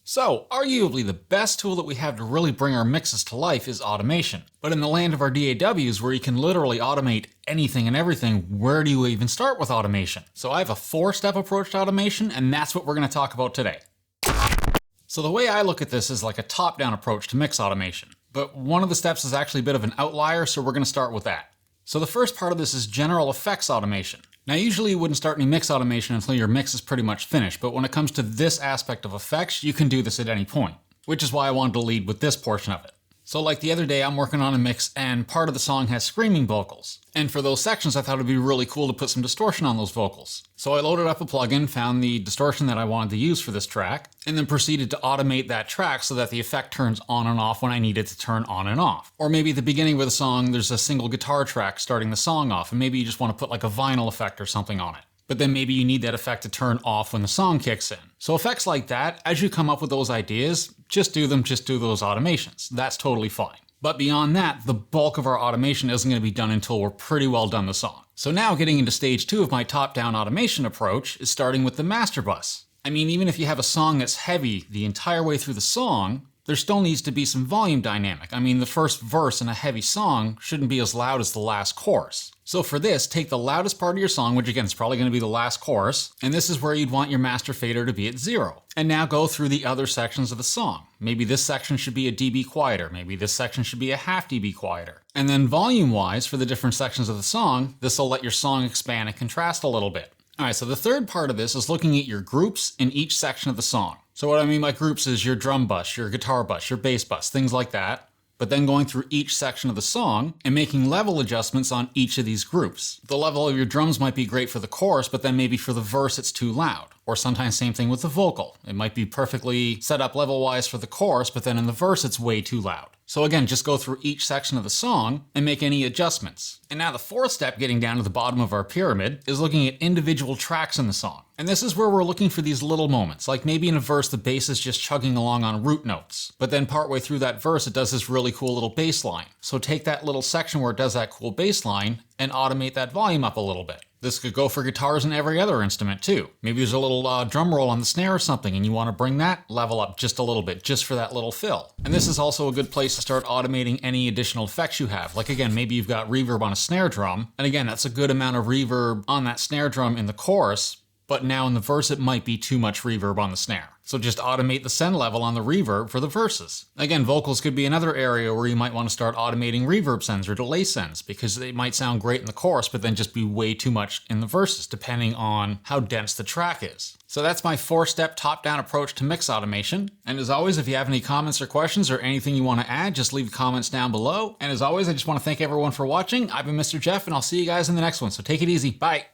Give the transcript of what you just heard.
So, arguably the best tool that we have to really bring our mixes to life is automation. But in the land of our DAWs, where you can literally automate anything and everything, where do you even start with automation? So I have a 4-step approach to automation, and that's what we're going to talk about today. So the way I look at this is like a top-down approach to mix automation. But one of the steps is actually a bit of an outlier, so we're going to start with that. So the first part of this is general effects automation. Now usually you wouldn't start any mix automation until your mix is pretty much finished, but when it comes to this aspect of effects, you can do this at any point, which is why I wanted to lead with this portion of it. So like the other day, I'm working on a mix and part of the song has screaming vocals. And for those sections, I thought it'd be really cool to put some distortion on those vocals. So I loaded up a plugin, found the distortion that I wanted to use for this track, and then proceeded to automate that track so that the effect turns on and off when I need it to turn on and off. Or maybe at the beginning of the song, there's a single guitar track starting the song off, and maybe you just want to put like a vinyl effect or something on it. But then maybe you need that effect to turn off when the song kicks in. So effects like that, as you come up with those ideas, just do those automations. That's totally fine. But beyond that, the bulk of our automation isn't going to be done until we're pretty well done the song. So now getting into stage 2 of my top-down automation approach is starting with the master bus. I mean, even if you have a song that's heavy the entire way through the song, there still needs to be some volume dynamic. I mean, the first verse in a heavy song shouldn't be as loud as the last chorus. So for this, take the loudest part of your song, which again is probably going to be the last chorus, and this is where you'd want your master fader to be at 0. And now go through the other sections of the song. Maybe this section should be a dB quieter, maybe this section should be a half dB quieter. And then volume-wise, for the different sections of the song, this will let your song expand and contrast a little bit. Alright, so the third part of this is looking at your groups in each section of the song. So what I mean by groups is your drum bus, your guitar bus, your bass bus, things like that. But then going through each section of the song and making level adjustments on each of these groups. The level of your drums might be great for the chorus, but then maybe for the verse it's too loud. Or sometimes same thing with the vocal. It might be perfectly set up level-wise for the chorus, but then in the verse it's way too loud. So again, just go through each section of the song and make any adjustments. And now the fourth step, getting down to the bottom of our pyramid, is looking at individual tracks in the song. And this is where we're looking for these little moments, like maybe in a verse the bass is just chugging along on root notes, but then partway through that verse it does this really cool little bass line. So take that little section where it does that cool bass line and automate that volume up a little bit. This could go for guitars and every other instrument too. Maybe there's a little drum roll on the snare or something and you want to bring that level up just a little bit, just for that little fill. And this is also a good place to start automating any additional effects you have. Like again, maybe you've got reverb on a snare drum, and again, that's a good amount of reverb on that snare drum in the chorus, but now in the verse it might be too much reverb on the snare. So just automate the send level on the reverb for the verses. Again, vocals could be another area where you might want to start automating reverb sends or delay sends, because they might sound great in the chorus but then just be way too much in the verses, depending on how dense the track is. So that's my 4-step top-down approach to mix automation. And as always, if you have any comments or questions or anything you want to add, just leave comments down below. And as always, I just want to thank everyone for watching. I've been Mr. Jeff, and I'll see you guys in the next one. So take it easy. Bye.